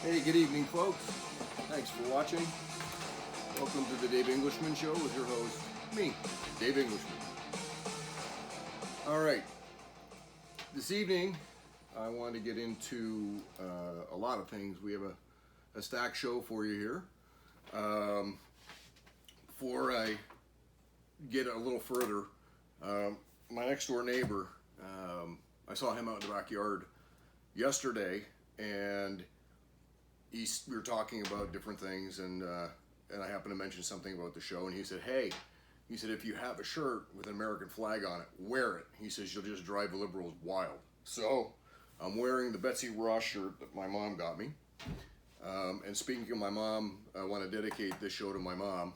Hey, good evening, folks. Thanks for watching. Welcome to the Dave Englishman Show with your host, me, Dave Englishman. All right, this evening I want to get into a lot of things. We have a stacked show for you here. Before I get a little further, my next door neighbor, I saw him out in the backyard yesterday, and we were talking about different things, and I happened to mention something about the show, and he said, hey, he said, if you have a shirt with an American flag on it, wear it. He says, you'll just drive the liberals wild. So I'm wearing the Betsy Ross shirt that my mom got me. And speaking of my mom, I want to dedicate this show to my mom.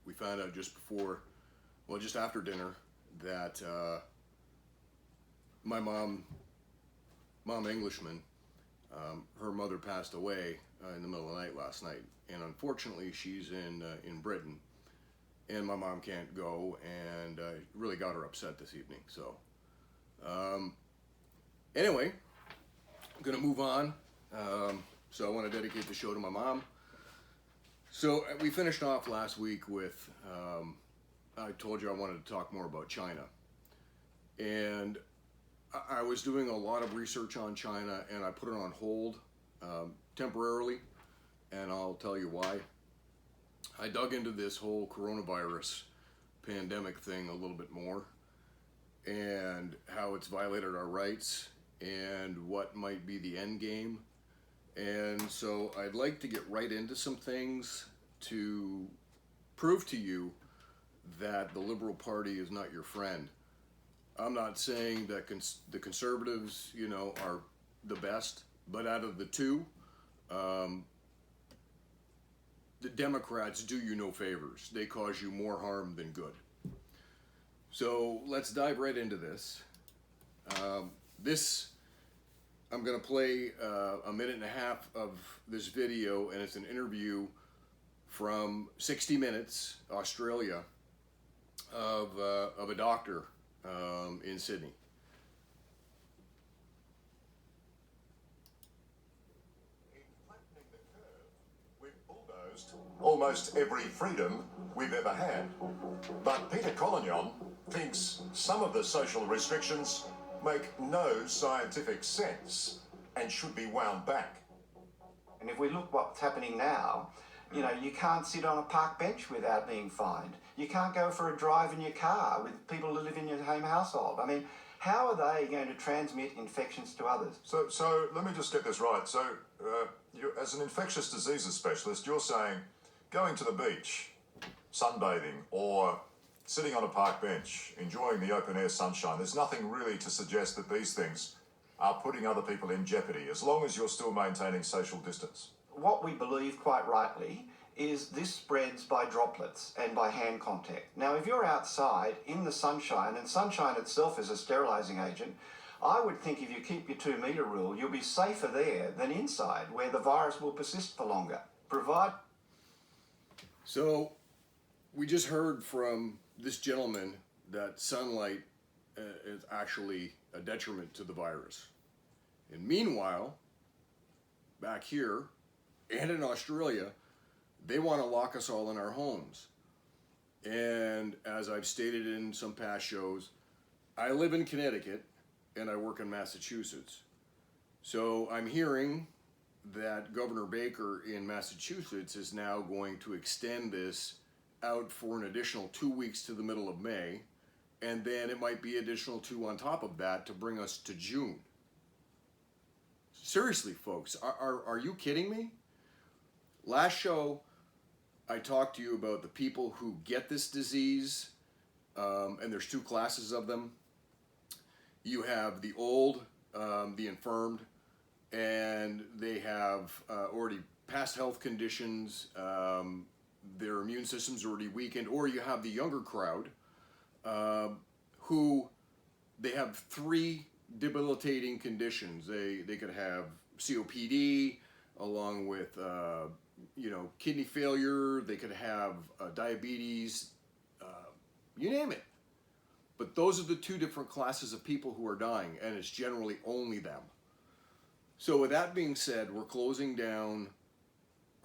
We found out just after dinner, that my mom Englishman, her mother passed away in the middle of the night last night, and unfortunately she's in Britain, and my mom can't go, and really got her upset this evening. So anyway, I'm gonna move on. So I want to dedicate the show to my mom. So we finished off last week with I told you I wanted to talk more about China, and I was doing a lot of research on China, and I put it on hold temporarily, and I'll tell you why. I dug into this whole coronavirus pandemic thing a little bit more, and how it's violated our rights, and what might be the end game. And so I'd like to get right into some things to prove to you that the Liberal Party is not your friend. I'm not saying that the conservatives, are the best, but out of the two, the Democrats do you no favors. They cause you more harm than good. So let's dive right into this. I'm going to play a minute and a half of this video, and it's an interview from 60 Minutes, Australia, of a doctor in Sydney. Almost every freedom we've ever had. But Peter Collignon thinks some of the social restrictions make no scientific sense and should be wound back. And if we look what's happening now, you can't sit on a park bench without being fined. You can't go for a drive in your car with people who live in your same household. I mean, how are they going to transmit infections to others? So let me just get this right. So you, as an infectious diseases specialist, you're saying going to the beach, sunbathing, or sitting on a park bench, enjoying the open air sunshine, there's nothing really to suggest that these things are putting other people in jeopardy, as long as you're still maintaining social distance. What we believe, quite rightly, is this spreads by droplets and by hand contact. Now, if you're outside in the sunshine, and sunshine itself is a sterilising agent, I would think if you keep your 2 metre rule, you'll be safer there than inside, where the virus will persist for longer. So we just heard from this gentleman that sunlight is actually a detriment to the virus. And meanwhile, back here and in Australia, they want to lock us all in our homes. And as I've stated in some past shows, I live in Connecticut and I work in Massachusetts. So I'm hearing that Governor Baker in Massachusetts is now going to extend this out for an additional 2 weeks to the middle of May, and then it might be additional 2 on top of that to bring us to June. Seriously, folks, are you kidding me? Last show, I talked to you about the people who get this disease, and there's 2 classes of them. You have the old, the infirmed, and they have already past health conditions, their immune system's already weakened, or you have the younger crowd who they have 3 debilitating conditions. They could have COPD along with kidney failure. They could have diabetes, you name it. But those are the 2 different classes of people who are dying, and it's generally only them. So with that being said, we're closing down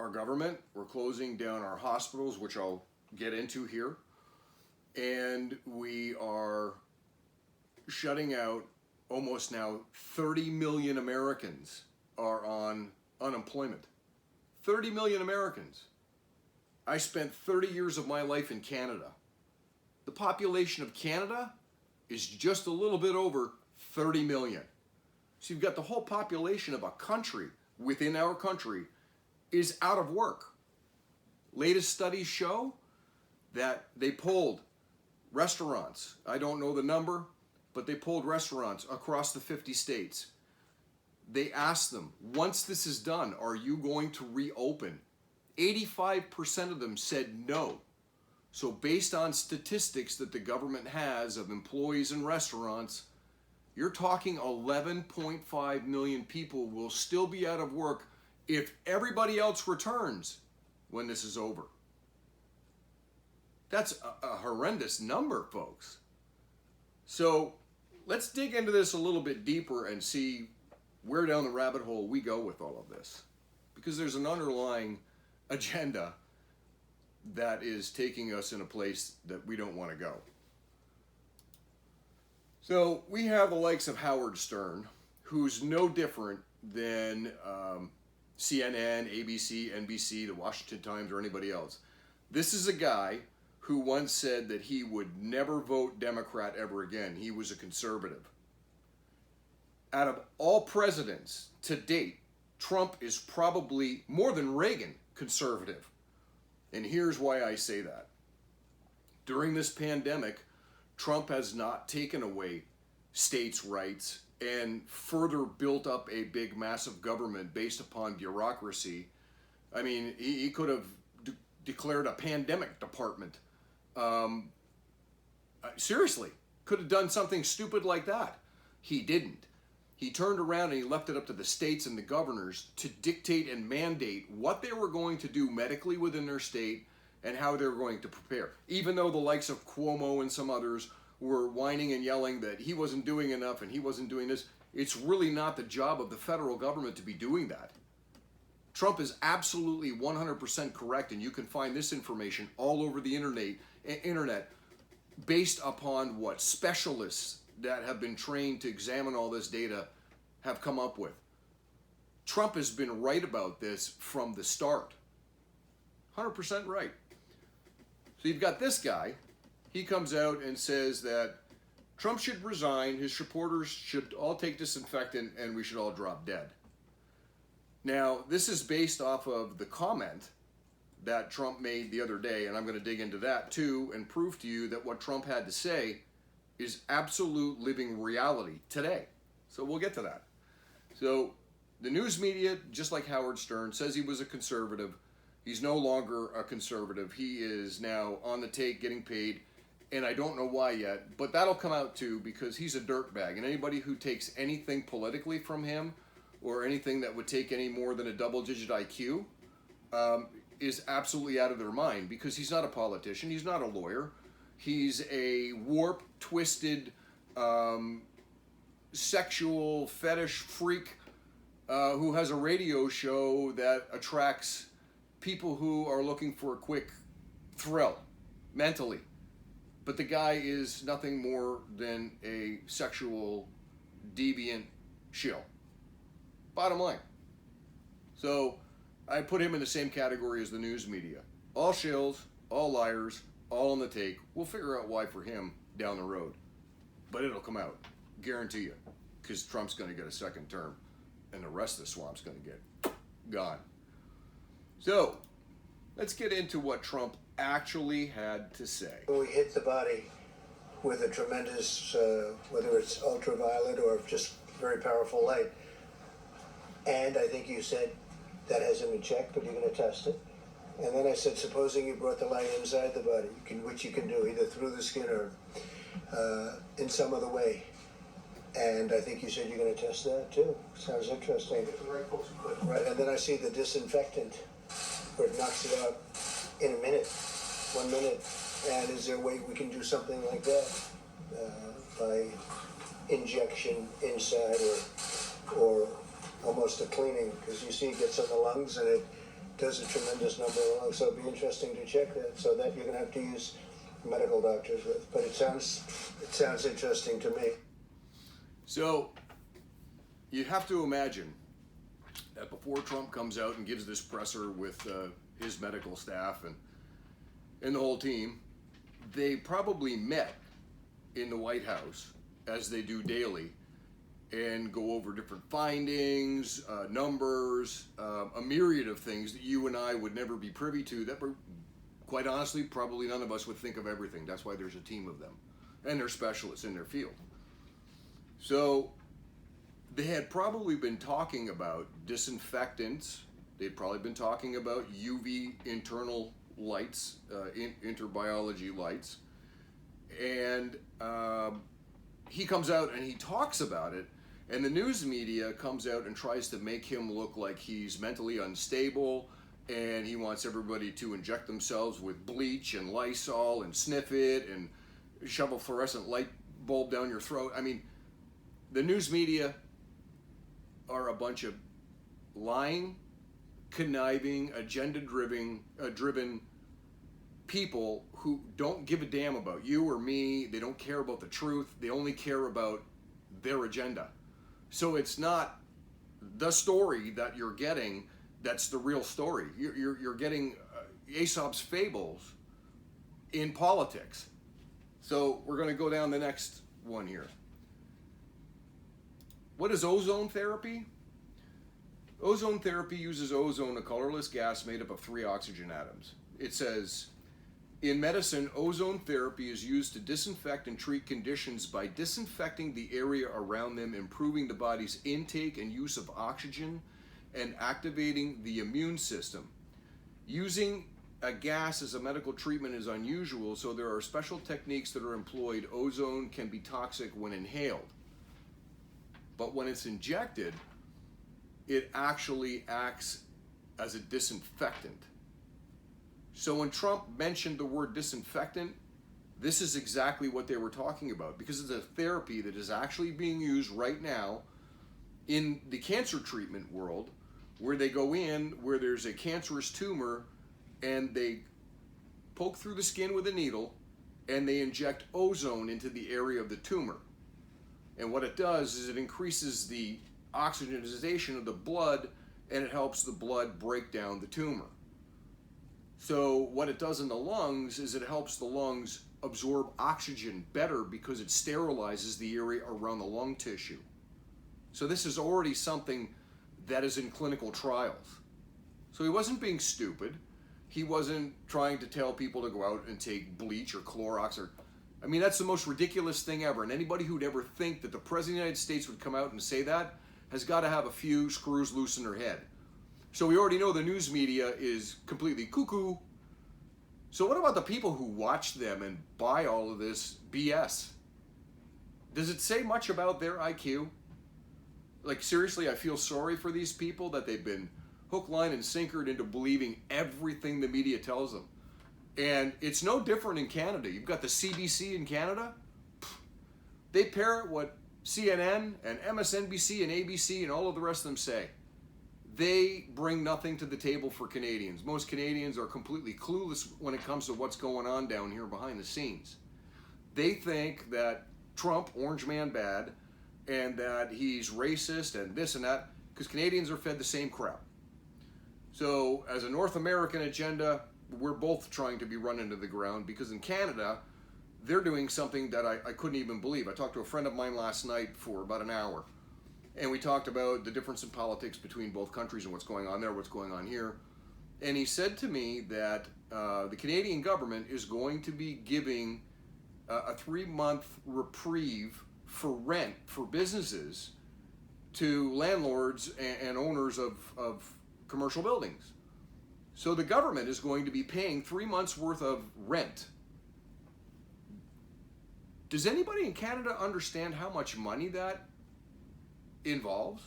our government, we're closing down our hospitals, which I'll get into here, and we are shutting out almost now 30 million Americans are on unemployment. 30 million Americans. I spent 30 years of my life in Canada. The population of Canada is just a little bit over 30 million. So you've got the whole population of a country within our country is out of work. Latest studies show that they polled restaurants. I don't know the number, but they polled restaurants across the 50 states. They asked them, once this is done, are you going to reopen? 85% of them said no. So based on statistics that the government has of employees in restaurants, you're talking 11.5 million people will still be out of work if everybody else returns when this is over. That's a horrendous number, folks. So let's dig into this a little bit deeper and see where down the rabbit hole we go with all of this. Because there's an underlying agenda that is taking us in a place that we don't want to go. So we have the likes of Howard Stern, who's no different than CNN, ABC, NBC, the Washington Times, or anybody else. This is a guy who once said that he would never vote Democrat ever again. He was a conservative. Out of all presidents to date, Trump is probably, more than Reagan, conservative. And here's why I say that. During this pandemic, Trump has not taken away states' rights and further built up a big, massive government based upon bureaucracy. I mean, he could have declared a pandemic department. Seriously, could have done something stupid like that. He didn't. He turned around and he left it up to the states and the governors to dictate and mandate what they were going to do medically within their state and how they were going to prepare. Even though the likes of Cuomo and some others were whining and yelling that he wasn't doing enough and he wasn't doing this, it's really not the job of the federal government to be doing that. Trump is absolutely 100% correct, and you can find this information all over the internet based upon what specialists that have been trained to examine all this data have come up with. Trump has been right about this from the start. 100% right. So you've got this guy. He comes out and says that Trump should resign, his supporters should all take disinfectant, and we should all drop dead. Now, this is based off of the comment that Trump made the other day, and I'm going to dig into that too and prove to you that what Trump had to say is absolute living reality today. So we'll get to that. So the news media, just like Howard Stern, says he was a conservative. He's no longer a conservative. He is now on the take, getting paid, and I don't know why yet, but that'll come out too because he's a dirtbag, and anybody who takes anything politically from him or anything that would take any more than a double-digit IQ is absolutely out of their mind because he's not a politician, he's not a lawyer. He's a warped, twisted, sexual fetish freak who has a radio show that attracts people who are looking for a quick thrill mentally. But the guy is nothing more than a sexual deviant shill. Bottom line. So I put him in the same category as the news media. All shills, all liars, all on the take. We'll figure out why for him down the road. But it'll come out. Guarantee you. Because Trump's going to get a second term. And the rest of the swamp's going to get gone. So, let's get into what Trump actually had to say. We hit the body with a tremendous, whether it's ultraviolet or just very powerful light. And I think you said that hasn't been checked, but you're going to test it. And then I said, supposing you brought the light inside the body, which you can do either through the skin or in some other way. And I think you said you're going to test that too. Sounds interesting. Right, and then I see the disinfectant, where it knocks it out in a minute, 1 minute. And is there a way we can do something like that by injection inside or almost a cleaning, because you see it gets on the lungs and it does a tremendous number of lungs. So it'd be interesting to check that. So that you're going to have to use medical doctors with. But it sounds interesting to me. So you have to imagine that before Trump comes out and gives this presser with his medical staff and the whole team, they probably met in the White House, as they do daily, and go over different findings, numbers, a myriad of things that you and I would never be privy to, that were, quite honestly, probably none of us would think of everything. That's why there's a team of them, and they're specialists in their field. So they had probably been talking about disinfectants. They'd probably been talking about UV internal lights, interbiology lights. And he comes out and he talks about it, and the news media comes out and tries to make him look like he's mentally unstable, and he wants everybody to inject themselves with bleach and Lysol and sniff it and shove a fluorescent light bulb down your throat. I mean, the news media are a bunch of lying, conniving, agenda-driven people who don't give a damn about you or me. They don't care about the truth. They only care about their agenda. So it's not the story that you're getting that's the real story. You're getting Aesop's fables in politics. So we're going to go down the next one here. What is ozone therapy? Ozone therapy uses ozone, a colorless gas made up of 3 oxygen atoms. It says, in medicine, ozone therapy is used to disinfect and treat conditions by disinfecting the area around them, improving the body's intake and use of oxygen, and activating the immune system. Using a gas as a medical treatment is unusual, so there are special techniques that are employed. Ozone can be toxic when inhaled, but when it's injected, it actually acts as a disinfectant. So when Trump mentioned the word disinfectant, this is exactly what they were talking about, because it's a therapy that is actually being used right now in the cancer treatment world, where they go in where there's a cancerous tumor and they poke through the skin with a needle and they inject ozone into the area of the tumor. And what it does is it increases the oxygenization of the blood, and it helps the blood break down the tumor. So what it does in the lungs is it helps the lungs absorb oxygen better, because it sterilizes the area around the lung tissue. So this is already something that is in clinical trials. So he wasn't being stupid. He wasn't trying to tell people to go out and take bleach or Clorox or... I mean, that's the most ridiculous thing ever. And anybody who'd ever think that the President of the United States would come out and say that has got to have a few screws loose in their head. So we already know the news media is completely cuckoo. So what about the people who watch them and buy all of this BS? Does it say much about their IQ? Like, seriously, I feel sorry for these people that they've been hook, line, and sinkered into believing everything the media tells them. And it's no different in Canada. You've got the CBC in Canada. They parrot what CNN and MSNBC and ABC and all of the rest of them say. They bring nothing to the table for Canadians. Most Canadians are completely clueless when it comes to what's going on down here behind the scenes. They think that Trump, orange man bad, and that he's racist and this and that, because Canadians are fed the same crap. So as a North American agenda, we're both trying to be run into the ground, because in Canada, they're doing something that I couldn't even believe. I talked to a friend of mine last night for about an hour, and we talked about the difference in politics between both countries and what's going on there, what's going on here. And he said to me that the Canadian government is going to be giving a 3-month reprieve for rent for businesses to landlords and owners of commercial buildings. So the government is going to be paying 3 months worth of rent. Does anybody in Canada understand how much money that involves?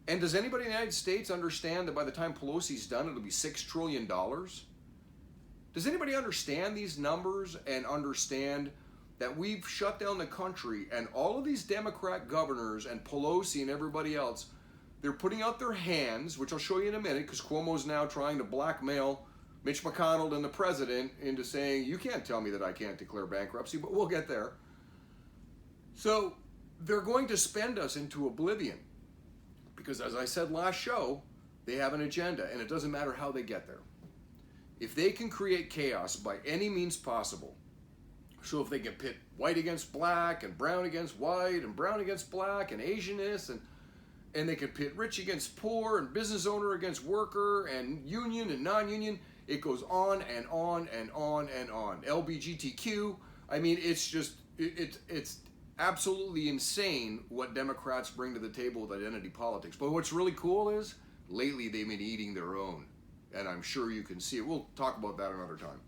And does anybody in the United States understand that by the time Pelosi's done, it'll be $6 trillion? Does anybody understand these numbers and understand that we've shut down the country, and all of these Democrat governors and Pelosi and everybody else they're putting out their hands, which I'll show you in a minute, because Cuomo's now trying to blackmail Mitch McConnell and the president into saying, you can't tell me that I can't declare bankruptcy, but we'll get there. So they're going to spend us into oblivion because, as I said last show, they have an agenda, and it doesn't matter how they get there. If they can create chaos by any means possible, so if they can pit white against black and brown against white and brown against black and Asianness, and they can pit rich against poor and business owner against worker and union and non-union, it goes on and on and on and on. LBGTQ, I mean, it's just, it's absolutely insane what Democrats bring to the table with identity politics. But what's really cool is, lately they've been eating their own. And I'm sure you can see it. We'll talk about that another time.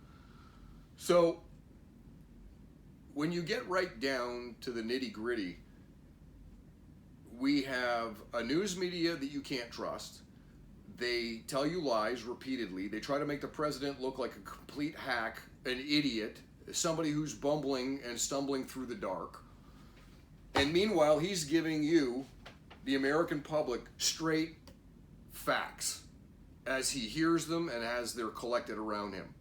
So, when you get right down to the nitty-gritty, we have a news media that you can't trust. They tell you lies repeatedly. They try to make the president look like a complete hack, an idiot, somebody who's bumbling and stumbling through the dark. And meanwhile, he's giving you, the American public, straight facts as he hears them and as they're collected around him.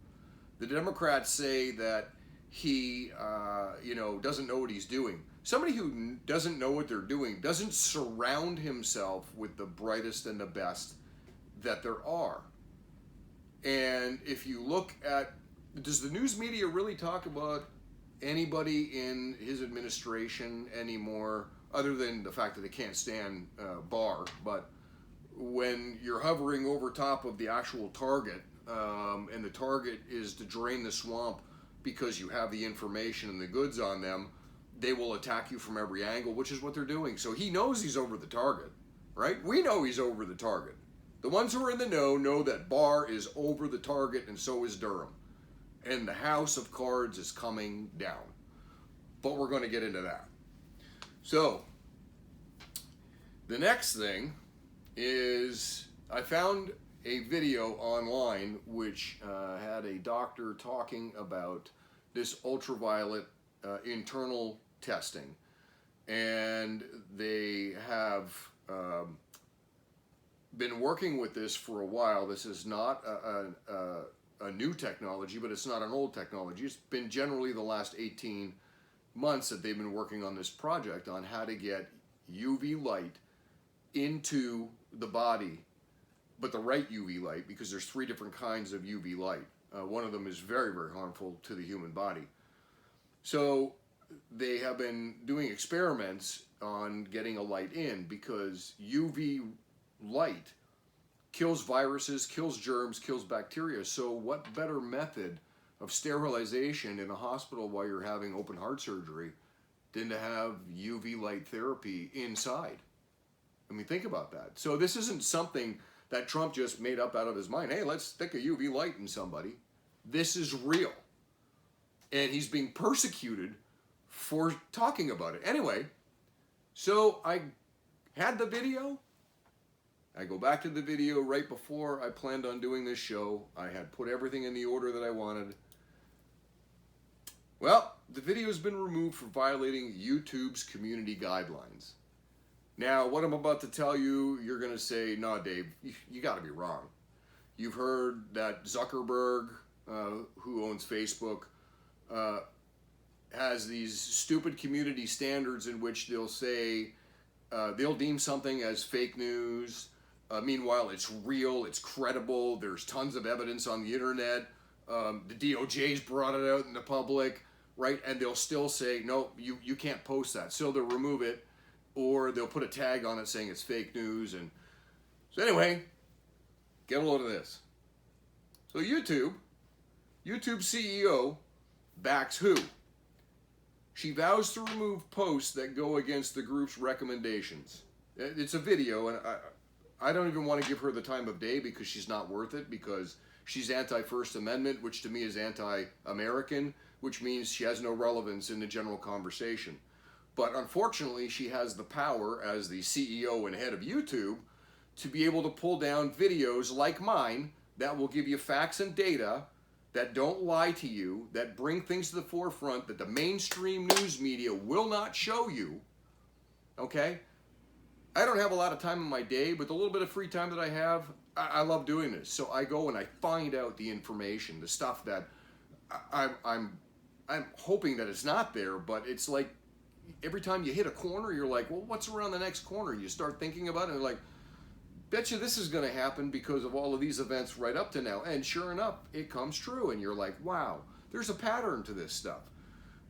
The Democrats say that he, doesn't know what he's doing. Somebody who doesn't know what they're doing doesn't surround himself with the brightest and the best that there are. And if you look at, does the news media really talk about anybody in his administration anymore, other than the fact that they can't stand Barr? But when you're hovering over top of the actual target, and the target is to drain the swamp because you have the information and the goods on them, they will attack you from every angle, which is what they're doing. So he knows he's over the target, right? We know he's over the target. The ones who are in the know that Barr is over the target, and so is Durham. And the house of cards is coming down. But we're going to get into that. So, the next thing is I found a video online which had a doctor talking about this ultraviolet internal testing. And they have been working with this for a while. This is not a new technology, but it's not an old technology. It's been generally the last 18 months that they've been working on this project on how to get UV light into the body, but the right UV light, because there's 3 different kinds of UV light. One of them is very, very harmful to the human body. So they have been doing experiments on getting a light in, because UV light kills viruses, kills germs, kills bacteria. So what better method of sterilization in a hospital while you're having open heart surgery than to have UV light therapy inside? I mean, think about that. So this isn't something that Trump just made up out of his mind. Hey, let's stick a UV light in somebody. This is real. And he's being persecuted for talking about it. Anyway, so I had the video. I go back to the video right before I planned on doing this show. I had put everything in the order that I wanted. Well, the video has been removed for violating YouTube's community guidelines. Now, what I'm about to tell you, you're going to say, no, Dave, you got to be wrong. You've heard that Zuckerberg, who owns Facebook, has these stupid community standards in which they'll say, they'll deem something as fake news. Meanwhile, it's real, it's credible, there's tons of evidence on the internet. The DOJ's brought it out in the public, right? And they'll still say, no, you can't post that. So they'll remove it, or they'll put a tag on it saying it's fake news. And so anyway, get a load of this. So YouTube CEO backs who? She vows to remove posts that go against the group's recommendations. It's a video, and I don't even want to give her the time of day because she's not worth it, because she's anti-First Amendment, which to me is anti-American, which means she has no relevance in the general conversation. But unfortunately, she has the power as the CEO and head of YouTube to be able to pull down videos like mine that will give you facts and data, that don't lie to you, that bring things to the forefront that the mainstream news media will not show you, okay? I don't have a lot of time in my day, but the little bit of free time that I have, I love doing this. So I go and I find out the information, the stuff that I'm hoping that it's not there, but it's like every time you hit a corner, you're like, well, what's around the next corner? You start thinking about it, and like, bet you this is going to happen because of all of these events right up to now. And sure enough, it comes true, and you're like, wow, there's a pattern to this stuff.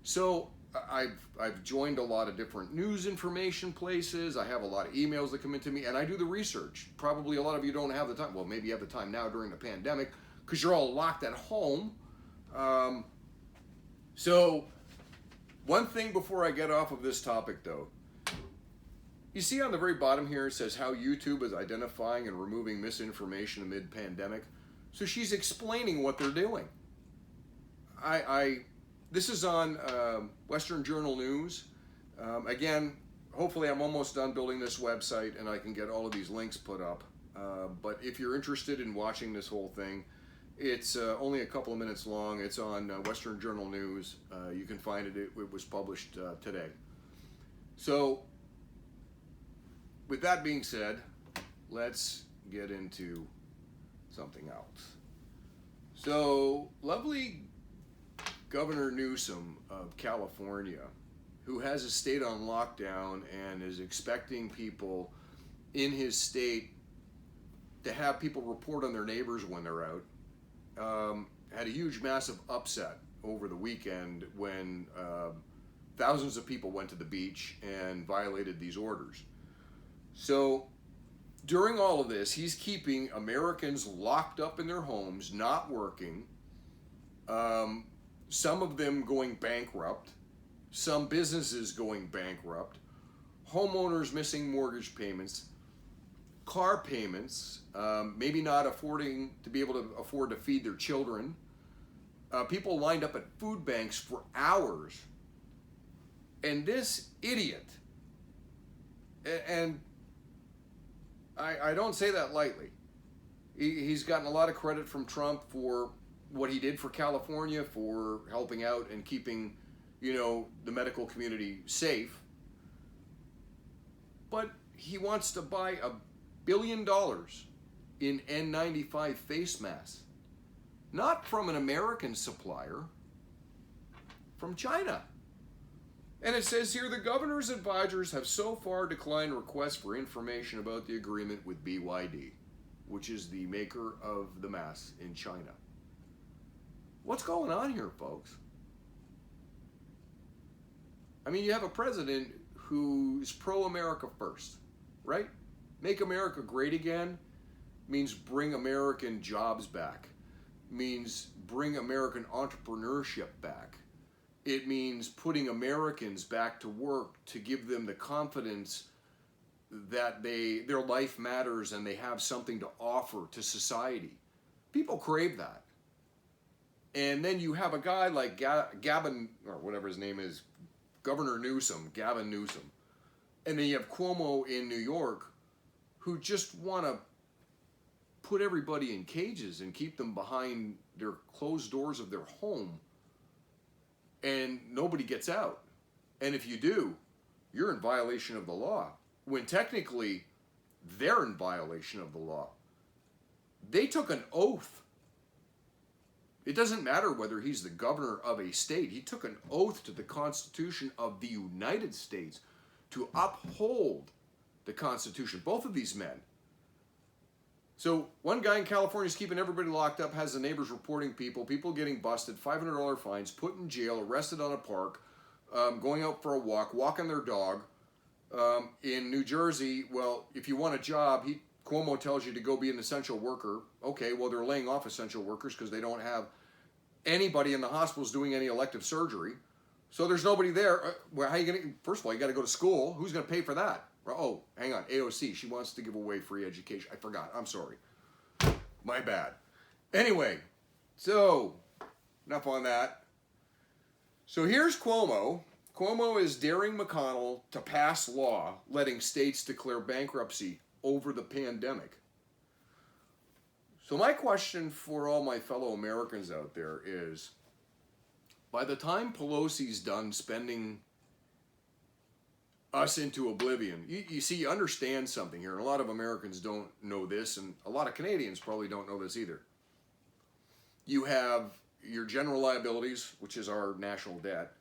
So I've joined a lot of different news information places. I have a lot of emails that come into me, and I do the research. Probably a lot of you don't have the time. Well, maybe you have the time now during the pandemic because you're all locked at home. So one thing before I get off of this topic, though, you see on the very bottom here, it says how YouTube is identifying and removing misinformation amid pandemic. So she's explaining what they're doing. This is on Western Journal News. Again, hopefully I'm almost done building this website and I can get all of these links put up. But if you're interested in watching this whole thing, it's only a couple of minutes long. It's on Western Journal News. You can find it. It was published today. So, with that being said, let's get into something else. So, lovely Governor Newsom of California, who has a state on lockdown and is expecting people in his state to have people report on their neighbors when they're out, had a huge, massive upset over the weekend when thousands of people went to the beach and violated these orders. So during all of this, he's keeping Americans locked up in their homes, not working, some of them going bankrupt, some businesses going bankrupt, homeowners missing mortgage payments, car payments, maybe not affording to be able to afford to feed their children, people lined up at food banks for hours. And this idiot, and I don't say that lightly, he's gotten a lot of credit from Trump for what he did for California, for helping out and keeping, the medical community safe. But he wants to buy $1 billion in N95 face masks, not from an American supplier, from China. And it says here, the governor's advisors have so far declined requests for information about the agreement with BYD, which is the maker of the masks in China. What's going on here, folks? I mean, you have a president who's pro-America first, right? Make America great again means bring American jobs back, means bring American entrepreneurship back. It means putting Americans back to work to give them the confidence that their life matters and they have something to offer to society. People crave that. And then you have a guy like Gavin, or whatever his name is, Governor Newsom, Gavin Newsom. And then you have Cuomo in New York, who just want to put everybody in cages and keep them behind their closed doors of their home. And nobody gets out. And if you do, you're in violation of the law. When technically, they're in violation of the law. They took an oath. It doesn't matter whether he's the governor of a state. He took an oath to the Constitution of the United States to uphold the Constitution. Both of these men. So one guy in California is keeping everybody locked up, has the neighbors reporting people getting busted, $500 fines, put in jail, arrested on a park, going out for a walk, walking their dog. In New Jersey, well, if you want a job, Cuomo tells you to go be an essential worker. Okay, well, they're laying off essential workers because they don't have anybody in the hospitals doing any elective surgery. So there's nobody there. Well, how are you going to, first of all, you got to go to school. Who's going to pay for that? Oh, hang on, AOC, she wants to give away free education. I forgot, I'm sorry. My bad. Anyway, so, enough on that. So here's Cuomo. Cuomo is daring McConnell to pass law letting states declare bankruptcy over the pandemic. So my question for all my fellow Americans out there is, by the time Pelosi's done spending us into oblivion. You see, you understand something here, and a lot of Americans don't know this, and a lot of Canadians probably don't know this either. You have your general liabilities, which is our national debt,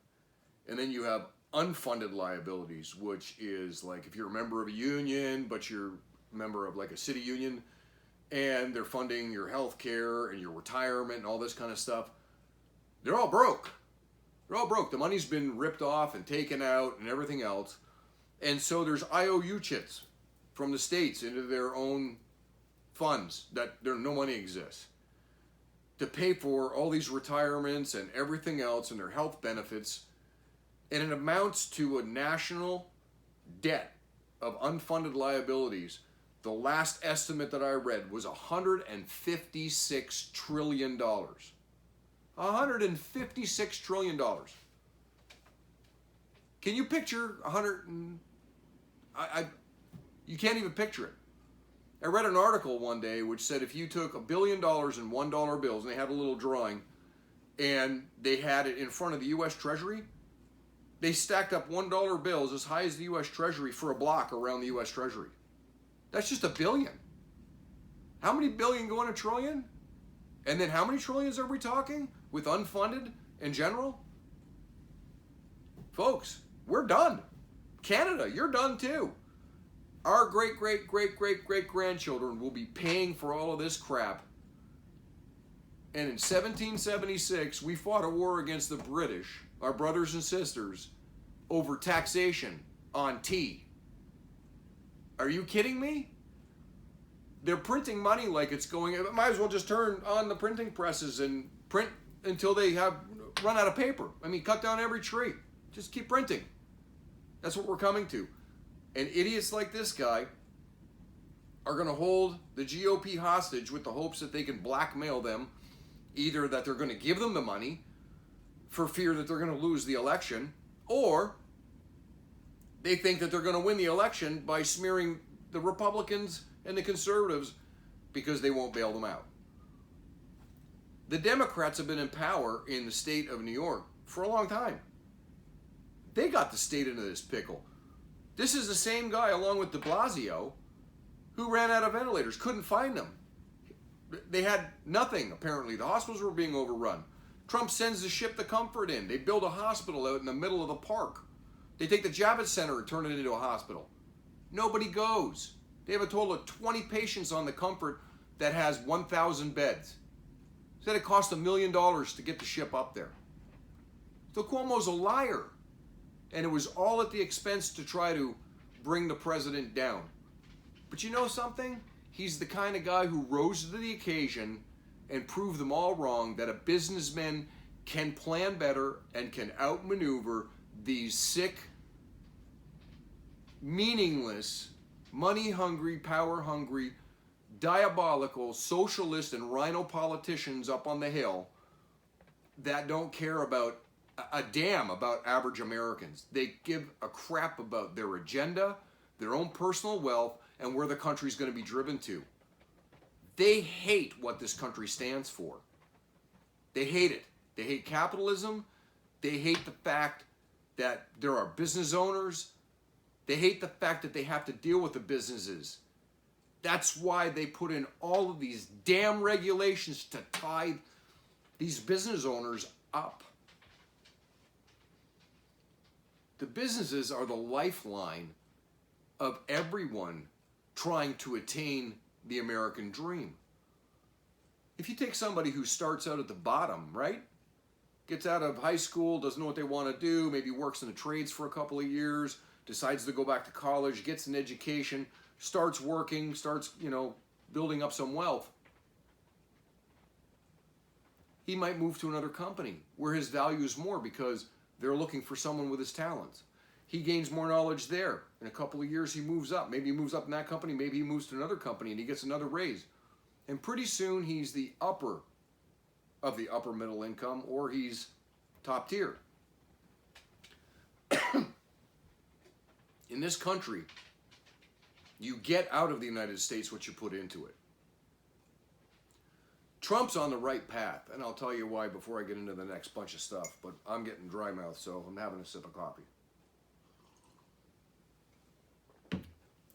and then you have unfunded liabilities, which is like if you're a member of a union, but you're a member of like a city union, and they're funding your health care and your retirement and all this kind of stuff. They're all broke. They're all broke. The money's been ripped off and taken out and everything else. And so there's IOU chits from the states into their own funds that no money exists to pay for all these retirements and everything else and their health benefits. And it amounts to a national debt of unfunded liabilities. The last estimate that I read was $156 trillion. $156 trillion. Can you picture you can't even picture it. I read an article one day which said if you took $1 billion in $1 bills, and they had a little drawing, and they had it in front of the U.S. Treasury, they stacked up $1 bills as high as the U.S. Treasury for a block around the U.S. Treasury. That's just $1 billion. How many billion go in a trillion? And then how many trillions are we talking with unfunded in general? Folks, we're done. Canada, you're done too. Our great-great-great-great-great-grandchildren will be paying for all of this crap. And in 1776, we fought a war against the British, our brothers and sisters, over taxation on tea. Are you kidding me? They're printing money like it's going. Might as well just turn on the printing presses and print until they have run out of paper. I mean, cut down every tree. Just keep printing. That's what we're coming to. And idiots like this guy are going to hold the GOP hostage with the hopes that they can blackmail them, either that they're going to give them the money for fear that they're going to lose the election, or they think that they're going to win the election by smearing the Republicans and the conservatives because they won't bail them out. The Democrats have been in power in the state of New York for a long time. They got the state into this pickle. This is the same guy, along with de Blasio, who ran out of ventilators, couldn't find them. They had nothing, apparently. The hospitals were being overrun. Trump sends the ship the Comfort in. They build a hospital out in the middle of the park. They take the Javits Center and turn it into a hospital. Nobody goes. They have a total of 20 patients on the Comfort that has 1,000 beds. Said it cost $1 million to get the ship up there. So Cuomo's a liar. And it was all at the expense to try to bring the president down. But you know something? He's the kind of guy who rose to the occasion and proved them all wrong, that a businessman can plan better and can outmaneuver these sick, meaningless, money-hungry, power-hungry, diabolical, socialist and rhino politicians up on the Hill that don't care about a damn about average Americans. They give a crap about their agenda, their own personal wealth, and where the country's going to be driven to. They hate what this country stands for. They hate it. They hate capitalism. They hate the fact that there are business owners. They hate the fact that they have to deal with the businesses. That's why they put in all of these damn regulations to tie these business owners up. The businesses are the lifeline of everyone trying to attain the American dream. If you take somebody who starts out at the bottom, right? Gets out of high school, doesn't know what they want to do, maybe works in the trades for a couple of years, decides to go back to college, gets an education, starts working, starts, building up some wealth. He might move to another company where his value is more because they're looking for someone with his talents. He gains more knowledge there. In a couple of years, he moves up. Maybe he moves up in that company. Maybe he moves to another company and he gets another raise. And pretty soon, he's the upper of the upper middle income, or he's top tier. In this country, you get out of the United States what you put into it. Trump's on the right path, and I'll tell you why before I get into the next bunch of stuff, but I'm getting dry mouth, so I'm having a sip of coffee.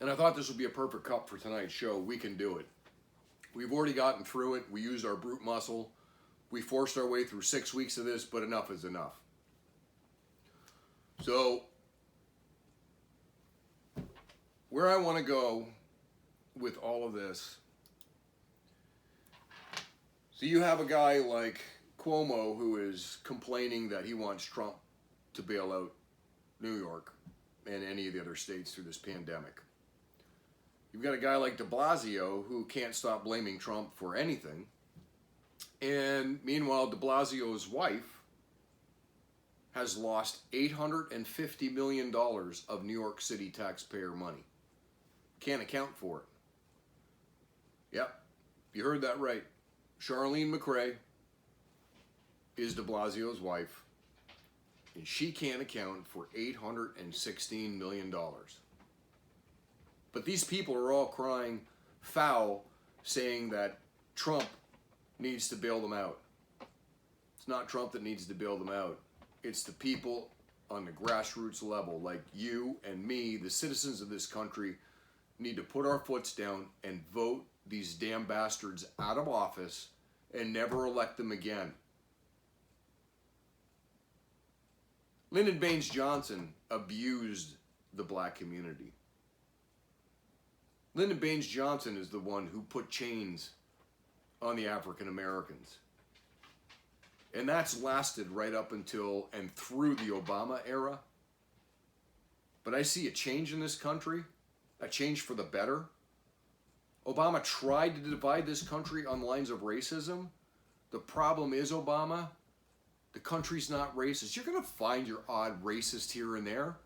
And I thought this would be a perfect cup for tonight's show. We can do it. We've already gotten through it. We used our brute muscle. We forced our way through 6 weeks of this, but enough is enough. So, where I want to go with all of this, so you have a guy like Cuomo who is complaining that he wants Trump to bail out New York and any of the other states through this pandemic. You've got a guy like de Blasio who can't stop blaming Trump for anything. And meanwhile, de Blasio's wife has lost $850 million of New York City taxpayer money. Can't account for it. Yep, you heard that right. Charlene McRae is de Blasio's wife, and she can't account for $816 million. But these people are all crying foul, saying that Trump needs to bail them out. It's not Trump that needs to bail them out. It's the people on the grassroots level, like you and me, the citizens of this country, need to put our foots down and vote these damn bastards out of office and never elect them again. Lyndon Baines Johnson abused the black community. Lyndon Baines Johnson is the one who put chains on the African Americans. And that's lasted right up until and through the Obama era. But I see a change in this country, a change for the better. Obama tried to divide this country on lines of racism. The problem is, Obama, the country's not racist. You're going to find your odd racist here and there.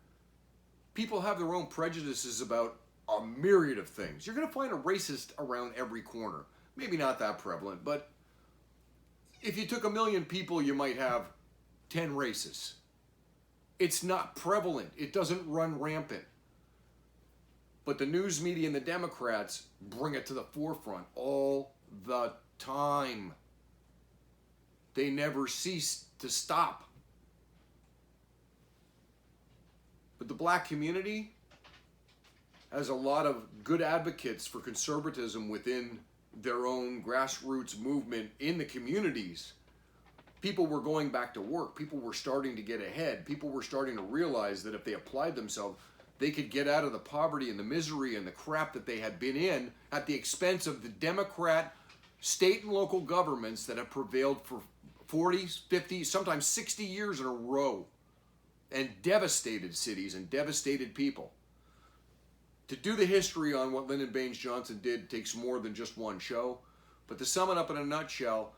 People have their own prejudices about a myriad of things. You're going to find a racist around every corner. Maybe not that prevalent, but if you took 1 million people, you might have 10 racists. It's not prevalent. It doesn't run rampant. But the news media and the Democrats bring it to the forefront all the time. They never cease to stop. But the black community has a lot of good advocates for conservatism within their own grassroots movement in the communities. People were going back to work. People were starting to get ahead. People were starting to realize that if they applied themselves, they could get out of the poverty and the misery and the crap that they had been in at the expense of the Democrat state and local governments that have prevailed for 40, 50, sometimes 60 years in a row, and devastated cities and devastated people. To do the history on what Lyndon Baines Johnson did takes more than just one show, but to sum it up in a nutshell,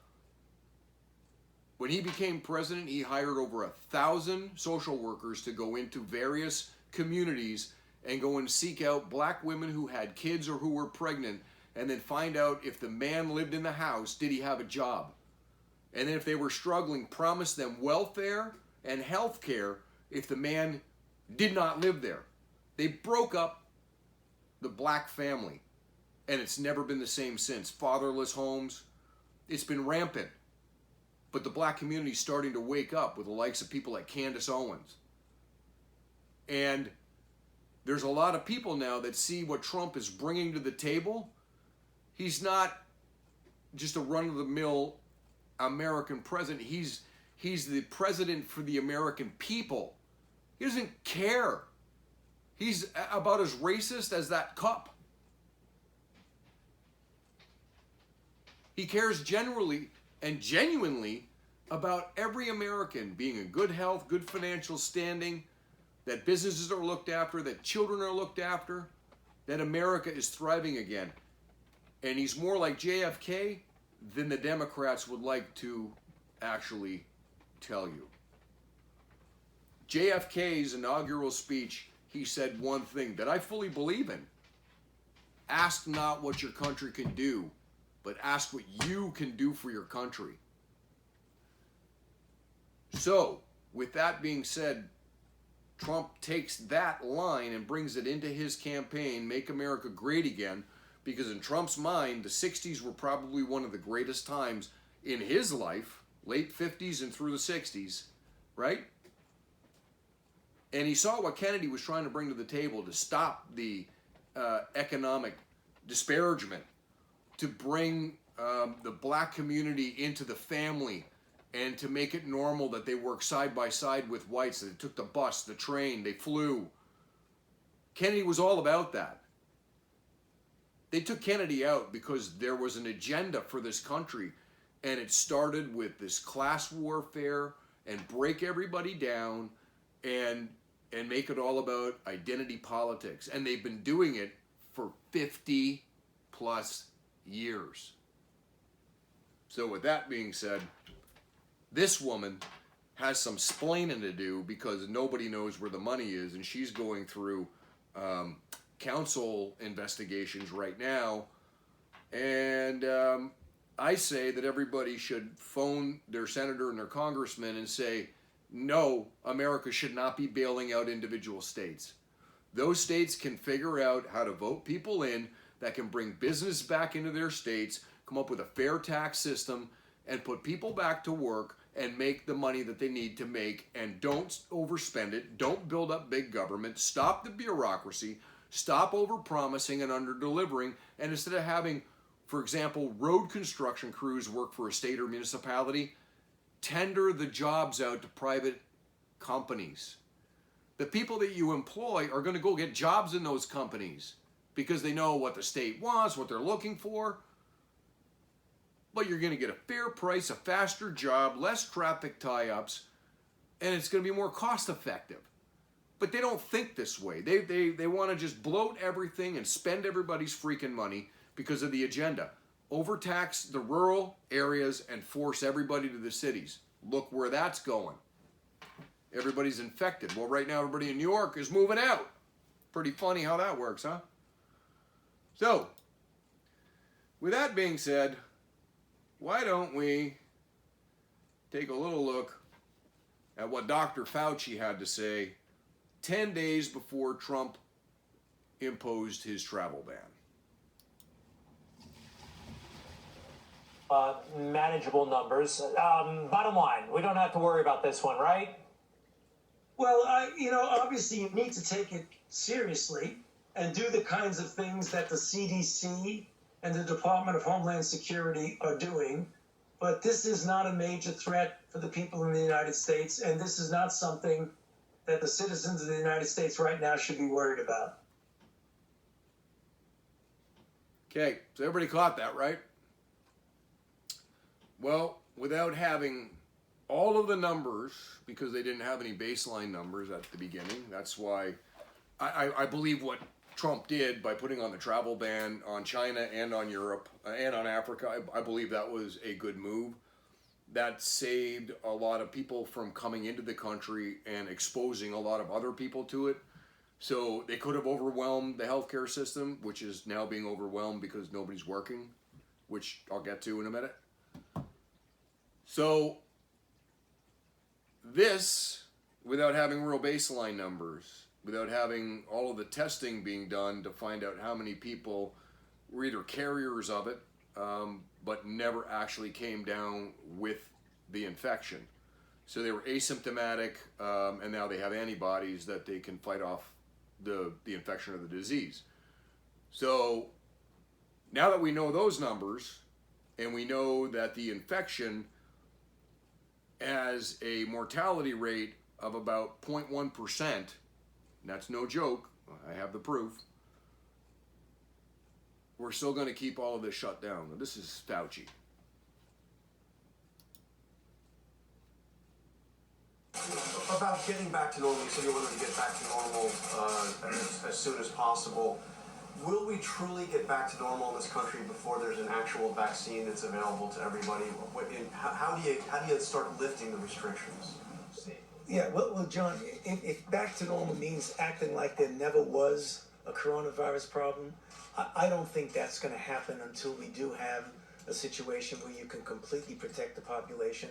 when he became president, he hired over 1,000 social workers to go into various communities and go and seek out black women who had kids or who were pregnant, and then find out if the man lived in the house, did he have a job? And then if they were struggling, promise them welfare and health care if the man did not live there. They broke up the black family, and it's never been the same since. Fatherless homes, it's been rampant. But the black community is starting to wake up with the likes of people like Candace Owens. And there's a lot of people now that see what Trump is bringing to the table. He's not just a run-of-the-mill American president. He's the president for the American people. He doesn't care. He's about as racist as that cup. He cares generally and genuinely about every American being in good health, good financial standing, that businesses are looked after, that children are looked after, that America is thriving again. And he's more like JFK than the Democrats would like to actually tell you. JFK's inaugural speech, he said one thing that I fully believe in. Ask not what your country can do, but ask what you can do for your country. So, with that being said, Trump takes that line and brings it into his campaign, Make America Great Again, because in Trump's mind, the 60s were probably one of the greatest times in his life, late 50s and through the 60s, right? And he saw what Kennedy was trying to bring to the table to stop the economic disparagement, to bring the black community into the family, and to make it normal that they work side by side with whites, that they took the bus, the train, they flew. Kennedy was all about that. They took Kennedy out because there was an agenda for this country, and it started with this class warfare and break everybody down and make it all about identity politics. And they've been doing it for 50 plus years. So with that being said, this woman has some splaining to do because nobody knows where the money is, and she's going through council investigations right now. And I say that everybody should phone their senator and their congressman and say, no, America should not be bailing out individual states. Those states can figure out how to vote people in that can bring business back into their states, come up with a fair tax system, and put people back to work and make the money that they need to make, and don't overspend it, don't build up big government, stop the bureaucracy, stop over-promising and under-delivering, and instead of having, for example, road construction crews work for a state or municipality, tender the jobs out to private companies. The people that you employ are going to go get jobs in those companies because they know what the state wants, what they're looking for. But you're going to get a fair price, a faster job, less traffic tie-ups, and it's going to be more cost-effective. But they don't think this way. They want to just bloat everything and spend everybody's freaking money because of the agenda. Overtax the rural areas and force everybody to the cities. Look where that's going. Everybody's infected. Well, right now everybody in New York is moving out. Pretty funny how that works, huh? So, with that being said, why don't we take a little look at what Dr. Fauci had to say 10 days before Trump imposed his travel ban. Manageable numbers. Bottom line, we don't have to worry about this one, right? Well, obviously you need to take it seriously and do the kinds of things that the CDC and the Department of Homeland Security are doing. But this is not a major threat for the people in the United States, and this is not something that the citizens of the United States right now should be worried about. Okay, so everybody caught that, right? Well, without having all of the numbers, because they didn't have any baseline numbers at the beginning, that's why I believe what Trump did by putting on the travel ban on China and on Europe and on Africa, I believe that was a good move. That saved a lot of people from coming into the country and exposing a lot of other people to it. So they could have overwhelmed the healthcare system, which is now being overwhelmed because nobody's working, which I'll get to in a minute. So this, without having real baseline numbers, without having all of the testing being done to find out how many people were either carriers of it, but never actually came down with the infection. So they were asymptomatic, and now they have antibodies that they can fight off the infection of the disease. So now that we know those numbers, and we know that the infection has a mortality rate of about 0.1%, that's no joke, I have the proof, we're still going to keep all of this shut down. This is Fauci. About getting back to normal, so you wanted to get back to normal as soon as possible. Will we truly get back to normal in this country before there's an actual vaccine that's available to everybody? How do you start lifting the restrictions? Yeah, well, John, if back to normal means acting like there never was a coronavirus problem, I don't think that's going to happen until we do have a situation where you can completely protect the population.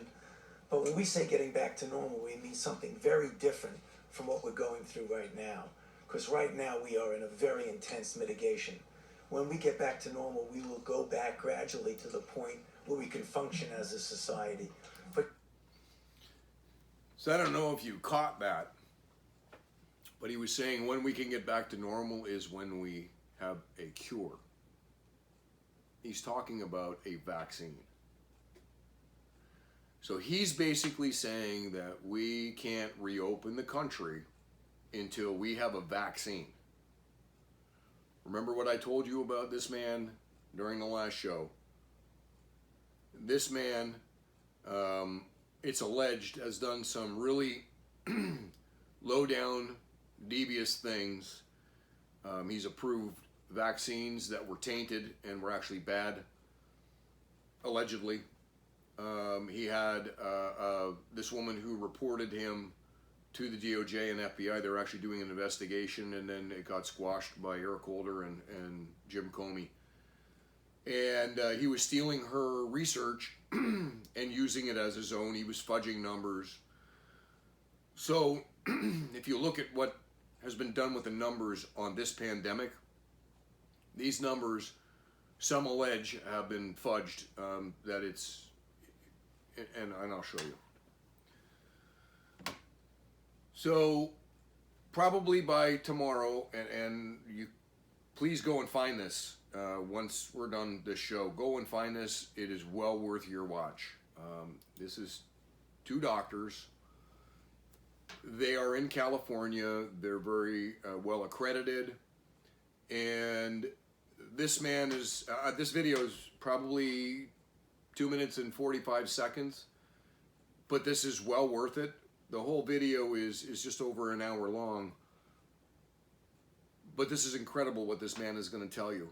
But when we say getting back to normal, we mean something very different from what we're going through right now. Because right now we are in a very intense mitigation. When we get back to normal, we will go back gradually to the point where we can function as a society. But so I don't know if you caught that, but he was saying when we can get back to normal is when we have a cure. He's talking about a vaccine. So he's basically saying that we can't reopen the country until we have a vaccine. Remember what I told you about this man during the last show? This man, it's alleged, has done some really low-down, devious things. He's approved vaccines that were tainted and were actually bad, allegedly. He had this woman who reported him to the DOJ and FBI. They were actually doing an investigation, and then it got squashed by Eric Holder and Jim Comey. And he was stealing her research and using it as his own. He was fudging numbers. So if you look at what has been done with the numbers on this pandemic, these numbers, some allege, have been fudged, that it's, and I'll show you. So probably by tomorrow, and you please go and find this once we're done this show. Go and find this. It is well worth your watch. This is two doctors. They are in California. They're very well accredited. And this man is, this video is probably 2 minutes and 45 seconds, but this is well worth it. The whole video is just over an hour long, but this is incredible what this man is going to tell you.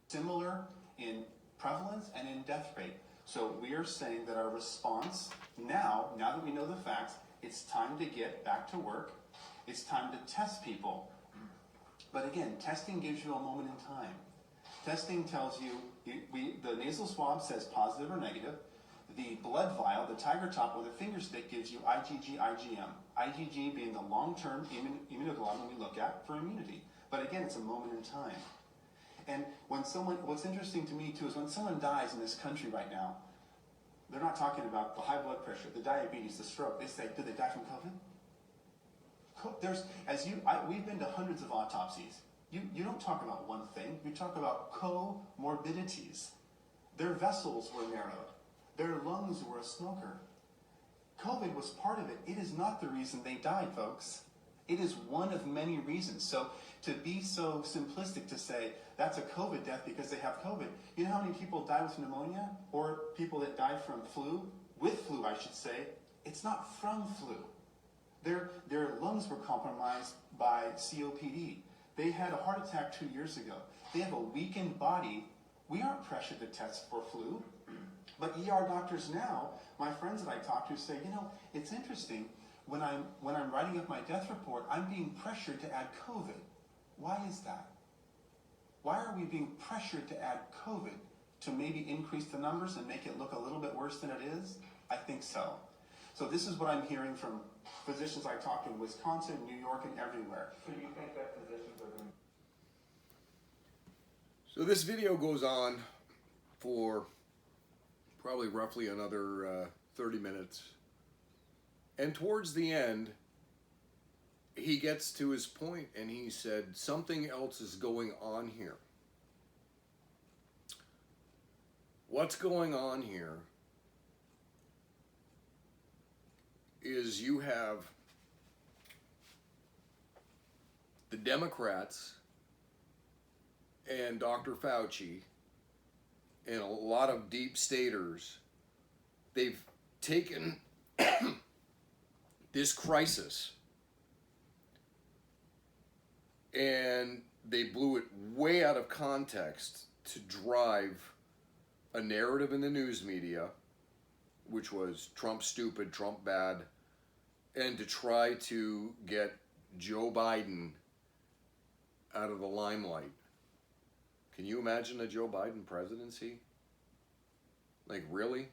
Similar in prevalence and in death rate. So we are saying that our response now that we know the facts, it's time to get back to work. It's time to test people. But again, testing gives you a moment in time. Testing tells you, the nasal swab says positive or negative. The blood vial, the tiger top or the finger stick, gives you IgG, IgM. IgG being the long-term immunoglobulin we look at for immunity. But again, it's a moment in time. And when someone, what's interesting to me too is when someone dies in this country right now, they're not talking about the high blood pressure, the diabetes, the stroke. They say, did they die from COVID? We've been to hundreds of autopsies. You don't talk about one thing. You talk about comorbidities. Their vessels were narrowed. Their lungs were a smoker. COVID was part of it. It is not the reason they died, folks. It is one of many reasons. So to be so simplistic to say that's a COVID death because they have COVID, you know how many people die with pneumonia or people that die from flu, with flu I should say, it's not from flu. Their lungs were compromised by COPD. They had a heart attack 2 years ago. They have a weakened body. We aren't pressured to test for flu, but ER doctors now, my friends that I talk to say, it's interesting, when I'm writing up my death report, I'm being pressured to add COVID. Why is that? Why are we being pressured to add COVID to maybe increase the numbers and make it look a little bit worse than it is? I think so. So this is what I'm hearing from physicians I talk to in Wisconsin, New York, and everywhere. So you think that physicians are going to... So this video goes on for probably roughly another 30 minutes. And towards the end, he gets to his point and he said, something else is going on here. What's going on here is you have the Democrats and Dr. Fauci and a lot of deep staters. They've taken this crisis and they blew it way out of context to drive a narrative in the news media, which was Trump stupid, Trump bad, and to try to get Joe Biden out of the limelight. Can you imagine a Joe Biden presidency? Like, really?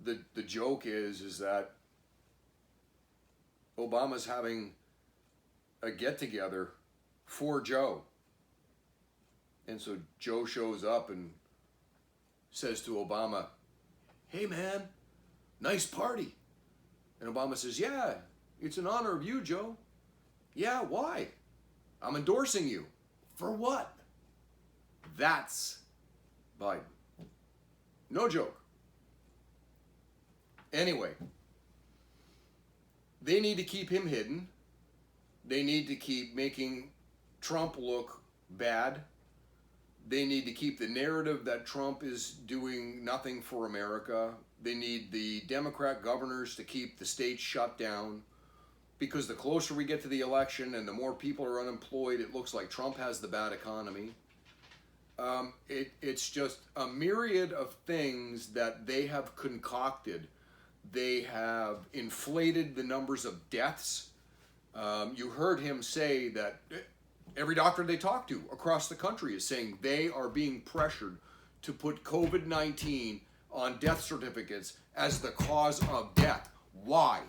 The joke is that Obama's having a get-together for Joe. And so Joe shows up and says to Obama, hey man, nice party. And Obama says, yeah, it's in honor of you, Joe. Yeah, why? I'm endorsing you. For what? That's Biden. No joke. Anyway, they need to keep him hidden. They need to keep making Trump look bad. They need to keep the narrative that Trump is doing nothing for America. They need the Democrat governors to keep the states shut down, because the closer we get to the election and the more people are unemployed, it looks like Trump has the bad economy. It's just a myriad of things that they have concocted. They have inflated the numbers of deaths. You heard him say that every doctor they talk to across the country is saying they are being pressured to put COVID-19 on death certificates as the cause of death. Why?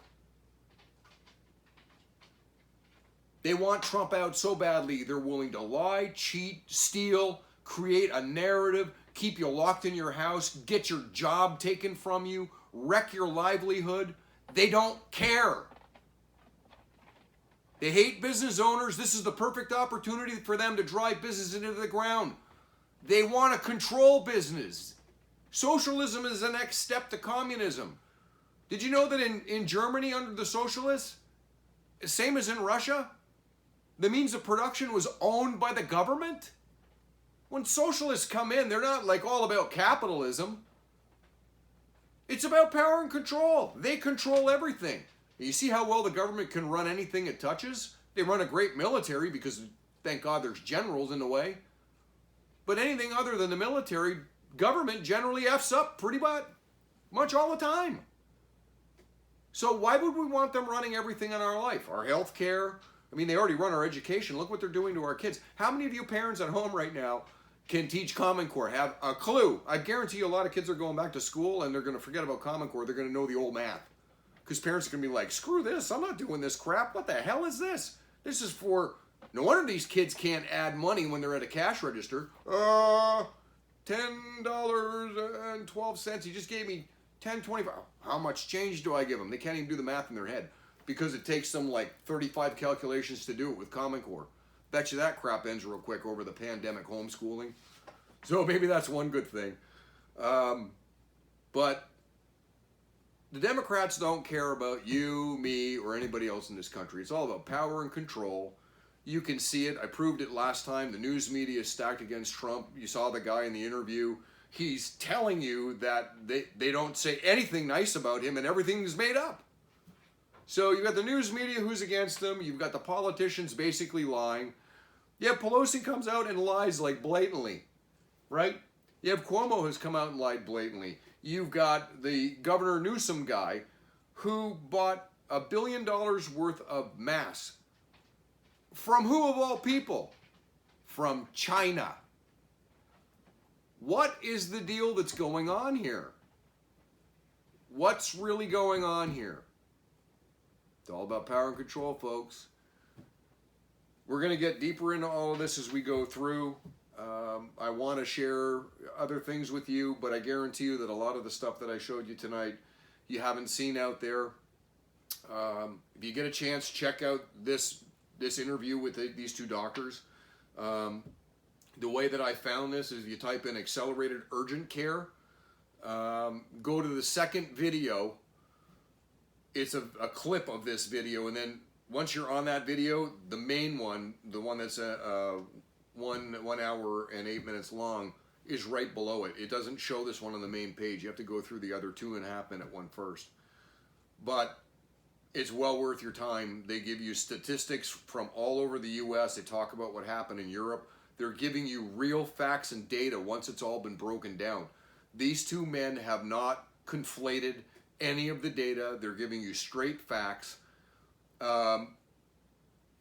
They want Trump out so badly, they're willing to lie, cheat, steal, create a narrative, keep you locked in your house, get your job taken from you, wreck your livelihood. They don't care. They hate business owners. This is the perfect opportunity for them to drive business into the ground. They want to control business. Socialism is the next step to communism. Did you know that in Germany under the socialists, same as in Russia, the means of production was owned by the government? When socialists come in, they're not like all about capitalism. It's about power and control. They control everything. You see how well the government can run anything it touches? They run a great military because, thank God, there's generals in the way. But anything other than the military, government generally F's up pretty much all the time. So why would we want them running everything in our life? Our health care? I mean, they already run our education. Look what they're doing to our kids. How many of you parents at home right now can teach Common Core, have a clue? I guarantee you a lot of kids are going back to school and they're going to forget about Common Core. They're going to know the old math. Because parents are going to be like, screw this, I'm not doing this crap. What the hell is this? This is for... No wonder these kids can't add money when they're at a cash register. $10.12. He just gave me $10.25. How much change do I give them? They can't even do the math in their head because it takes them like 35 calculations to do it with Common Core. Bet you that crap ends real quick over the pandemic homeschooling. So maybe that's one good thing. But the Democrats don't care about you, me, or anybody else in this country. It's all about power and control. You can see it. I proved it last time. The news media is stacked against Trump. You saw the guy in the interview. He's telling you that they don't say anything nice about him and everything is made up. So you've got the news media who's against him. You've got the politicians basically lying. You have Pelosi comes out and lies like blatantly, right? You have Cuomo who's come out and lied blatantly. You've got the Governor Newsom guy who bought $1 billion worth of masks. From who of all people? From China. What is the deal that's going on here? What's really going on here? It's all about power and control, folks. We're going to get deeper into all of this as we go through. I want to share other things with you, but I guarantee you that a lot of the stuff that I showed you tonight, you haven't seen out there. If you get a chance, check out this interview with these two doctors. The way that I found this is you type in accelerated urgent care. Go to the second video. It's a clip of this video, and then once you're on that video, the main one, the one that's 1 hour and 8 minutes long, is right below it. It doesn't show this one on the main page. You have to go through the other 2.5 minute one first. But it's well worth your time. They give you statistics from all over the U.S. They talk about what happened in Europe. They're giving you real facts and data once it's all been broken down. These two men have not conflated any of the data. They're giving you straight facts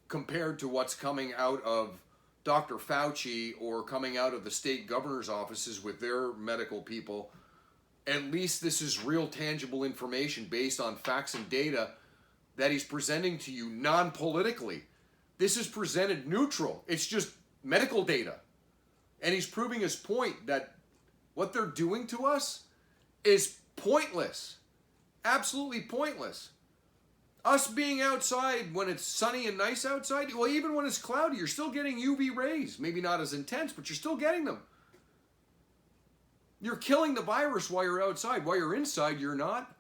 compared to what's coming out of Dr. Fauci or coming out of the state governor's offices with their medical people. At least this is real tangible information based on facts and data that he's presenting to you non-politically. This is presented neutral. It's just medical data. And he's proving his point that what they're doing to us is pointless. Absolutely pointless. Us being outside when it's sunny and nice outside, well, even when it's cloudy, you're still getting UV rays. Maybe not as intense, but you're still getting them. You're killing the virus while you're outside. While you're inside, you're not.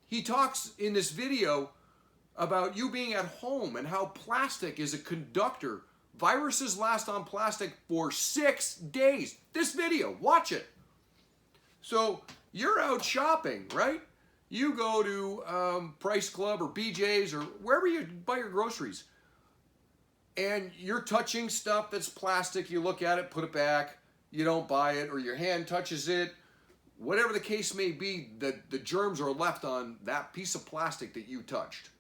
He talks in this video about you being at home and how plastic is a conductor. Viruses last on plastic for 6 days. This video, watch it. So you're out shopping, right? You go to Price Club or BJ's or wherever you buy your groceries, and you're touching stuff that's plastic. You look at it, put it back. You don't buy it, or your hand touches it. Whatever the case may be, the germs are left on that piece of plastic that you touched.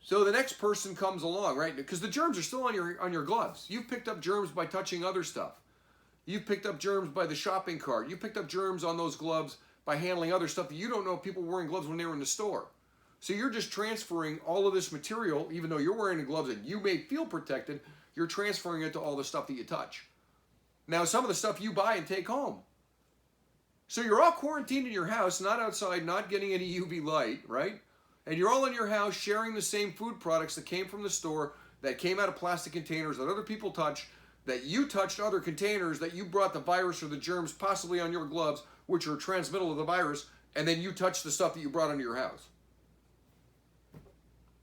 So the next person comes along, right? Because the germs are still on your gloves. You've picked up germs by touching other stuff. You've picked up germs by the shopping cart. You picked up germs on those gloves by handling other stuff that you don't know people were wearing gloves when they were in the store. So you're just transferring all of this material, even though you're wearing the gloves and you may feel protected, you're transferring it to all the stuff that you touch. Now, some of the stuff you buy and take home. So you're all quarantined in your house, not outside, not getting any UV light, right? And you're all in your house sharing the same food products that came from the store, that came out of plastic containers that other people touch, that you touched other containers, that you brought the virus or the germs possibly on your gloves, which are a transmittal of the virus, and then you touched the stuff that you brought into your house.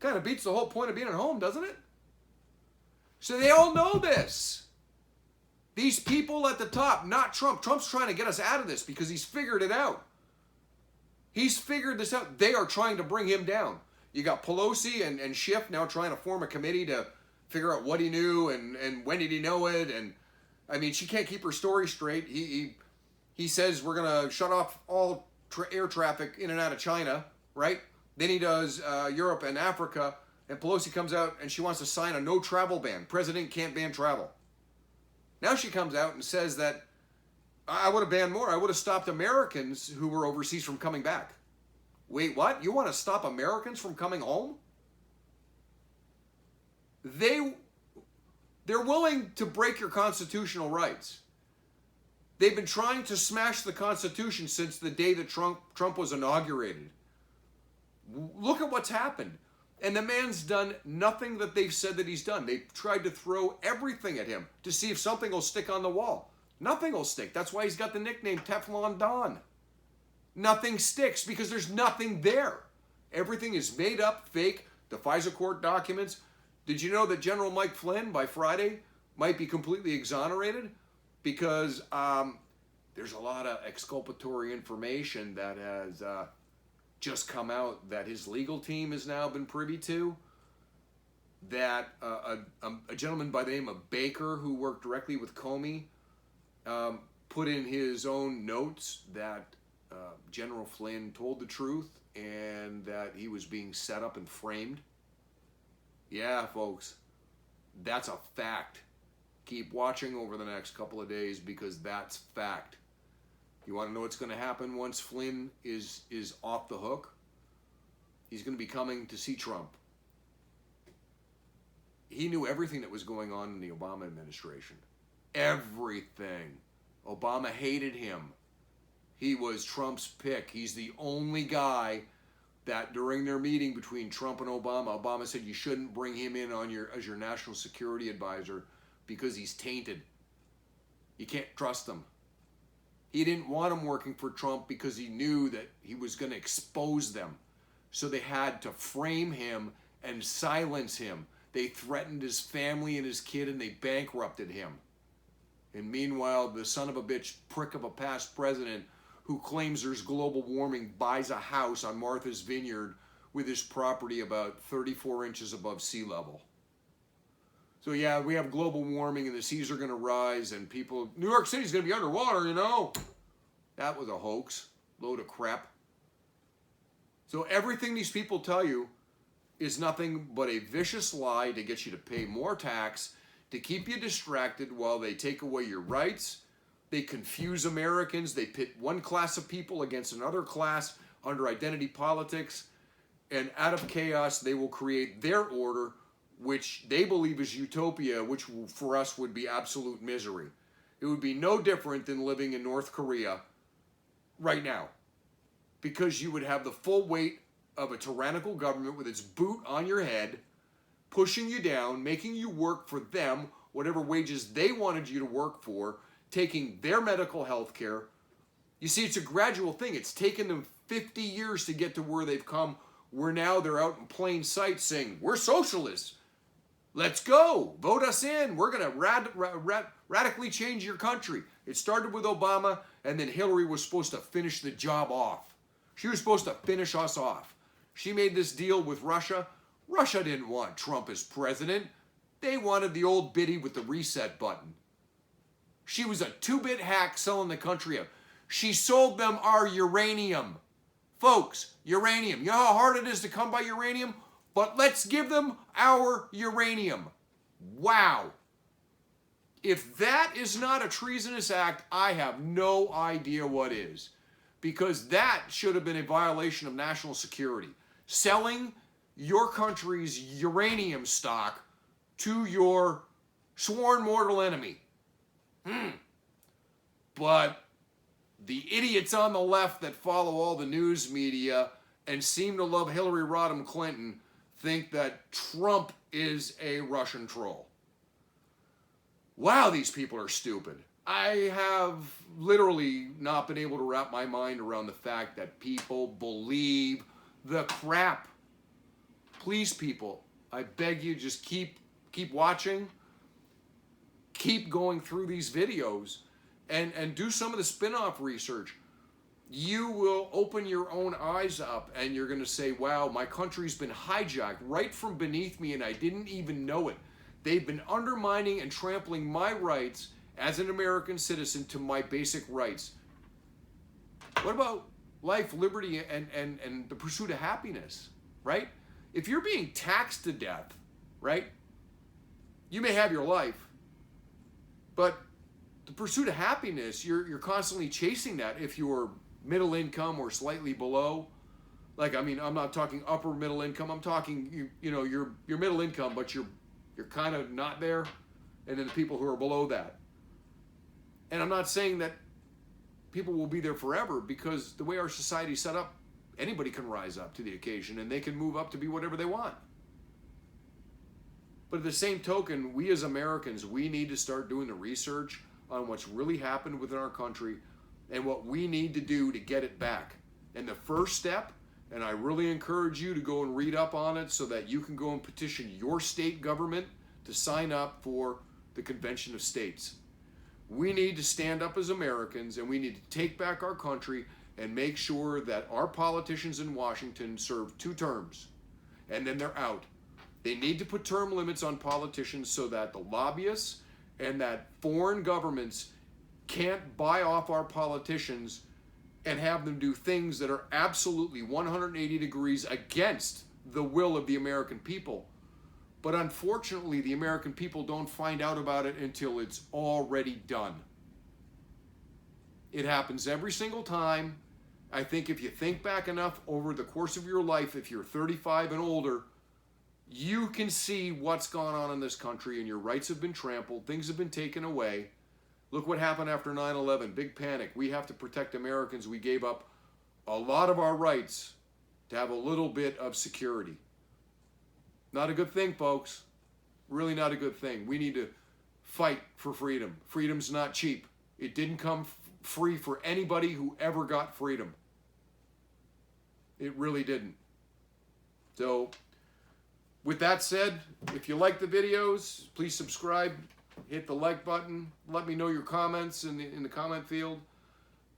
Kind of beats the whole point of being at home, doesn't it? So they all know this. These people at the top, not Trump. Trump's trying to get us out of this because he's figured it out. He's figured this out. They are trying to bring him down. You got Pelosi and Schiff now trying to form a committee to figure out what he knew and when did he know it. And I mean, she can't keep her story straight. He says we're going to shut off all air traffic in and out of China, right? Then he does Europe and Africa. And Pelosi comes out and she wants to sign a no travel ban. President can't ban travel. Now she comes out and says that I would have banned more. I would have stopped Americans who were overseas from coming back. Wait, what? You want to stop Americans from coming home? They're willing to break your constitutional rights. They've been trying to smash the Constitution since the day that Trump was inaugurated. Look at what's happened. And the man's done nothing that they've said that he's done. They've tried to throw everything at him to see if something will stick on the wall. Nothing will stick. That's why he's got the nickname Teflon Don. Nothing sticks because there's nothing there. Everything is made up, fake. The FISA court documents. Did you know that General Mike Flynn by Friday might be completely exonerated? Because there's a lot of exculpatory information that has just come out that his legal team has now been privy to. That a gentleman by the name of Baker, who worked directly with Comey, put in his own notes that General Flynn told the truth and that he was being set up and framed. Yeah, folks, that's a fact. Keep watching over the next couple of days because that's fact. You want to know what's going to happen once Flynn is off the hook? He's going to be coming to see Trump. He knew everything that was going on in the Obama administration. Everything. Obama hated him. He was Trump's pick. He's the only guy that during their meeting between Trump and Obama, Obama said you shouldn't bring him in as your national security advisor because he's tainted. You can't trust him. He didn't want him working for Trump because he knew that he was going to expose them. So they had to frame him and silence him. They threatened his family and his kid and they bankrupted him. And meanwhile, the son of a bitch prick of a past president who claims there's global warming buys a house on Martha's Vineyard with his property about 34 inches above sea level. So yeah, we have global warming and the seas are going to rise and New York City's going to be underwater, you know. That was a hoax, load of crap. So everything these people tell you is nothing but a vicious lie to get you to pay more tax, to keep you distracted while they take away your rights. They confuse Americans. They pit one class of people against another class under identity politics. And out of chaos, they will create their order, which they believe is utopia, which for us would be absolute misery. It would be no different than living in North Korea right now. because you would have the full weight of a tyrannical government with its boot on your head, pushing you down, making you work for them, whatever wages they wanted you to work for, taking their medical health care. You see, it's a gradual thing. It's taken them 50 years to get to where they've come, where now they're out in plain sight saying, we're socialists. Let's go. Vote us in. We're going to radically change your country. It started with Obama, and then Hillary was supposed to finish the job off. She was supposed to finish us off. She made this deal with Russia. Russia didn't want Trump as president. They wanted the old biddy with the reset button. She was a two-bit hack selling the country up. She sold them our uranium. Folks, uranium. You know how hard it is to come by uranium? But let's give them our uranium. Wow. If that is not a treasonous act, I have no idea what is. Because that should have been a violation of national security. Selling your country's uranium stock to your sworn mortal enemy. But the idiots on the left that follow all the news media and seem to love Hillary Rodham Clinton think that Trump is a Russian troll. Wow, these people are stupid. I have literally not been able to wrap my mind around the fact that people believe the crap. Please, people, I beg you, just keep watching. Keep going through these videos and do some of the spin-off research. You will open your own eyes up and you're going to say, wow, my country's been hijacked right from beneath me and I didn't even know it. They've been undermining and trampling my rights as an American citizen to my basic rights. What about life, liberty, and the pursuit of happiness, right? If you're being taxed to death, right, you may have your life, but the pursuit of happiness, you're constantly chasing that if you're middle income or slightly below. Like, I mean, I'm not talking upper middle income. I'm talking, you're middle income, but you're kind of not there. And then the people who are below that. And I'm not saying that people will be there forever, because the way our society's set up, anybody can rise up to the occasion and they can move up to be whatever they want. But at the same token, we as Americans, we need to start doing the research on what's really happened within our country and what we need to do to get it back. And the first step, and I really encourage you to go and read up on it so that you can go and petition your state government to sign up for the Convention of States. We need to stand up as Americans, and we need to take back our country and make sure that our politicians in Washington serve 2 terms and then they're out. They need to put term limits on politicians so that the lobbyists and that foreign governments can't buy off our politicians and have them do things that are absolutely 180 degrees against the will of the American people. But unfortunately, the American people don't find out about it until it's already done. It happens every single time. I think if you think back enough over the course of your life, if you're 35 and older, you can see what's gone on in this country, and your rights have been trampled, things have been taken away. Look what happened after 9/11, big panic. We have to protect Americans. We gave up a lot of our rights to have a little bit of security. Not a good thing, folks. Really not a good thing. We need to fight for freedom. Freedom's not cheap. It didn't come free for anybody who ever got freedom. It really didn't. So, with that said, if you like the videos, please subscribe, hit the like button, let me know your comments in the comment field,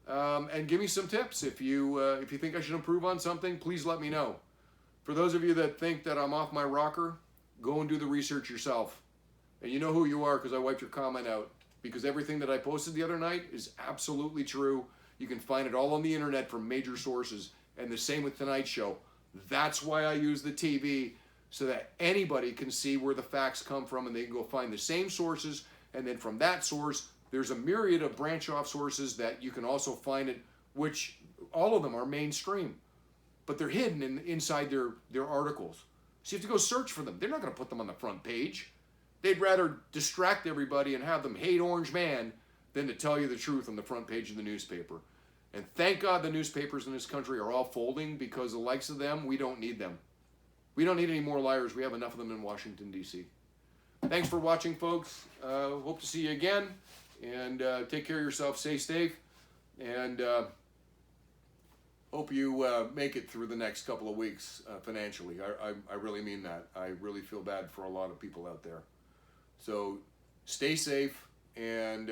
and give me some tips. If you think I should improve on something, please let me know. For those of you that think that I'm off my rocker, go and do the research yourself. And you know who you are because I wiped your comment out. Because everything that I posted the other night is absolutely true. You can find it all on the internet from major sources. And the same with tonight's show. That's why I use the TV, so that anybody can see where the facts come from and they can go find the same sources. And then from that source, there's a myriad of branch off sources that you can also find it, which all of them are mainstream. But they're hidden inside their articles. So you have to go search for them. They're not going to put them on the front page. They'd rather distract everybody and have them hate Orange Man than to tell you the truth on the front page of the newspaper. And thank God the newspapers in this country are all folding, because the likes of them, we don't need them. We don't need any more liars. We have enough of them in Washington, D.C. Thanks for watching, folks. Hope to see you again. And take care of yourself. Stay safe. And hope you make it through the next couple of weeks financially. I really mean that. I really feel bad for a lot of people out there. So stay safe and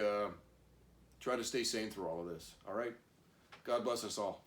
try to stay sane through all of this. All right? God bless us all.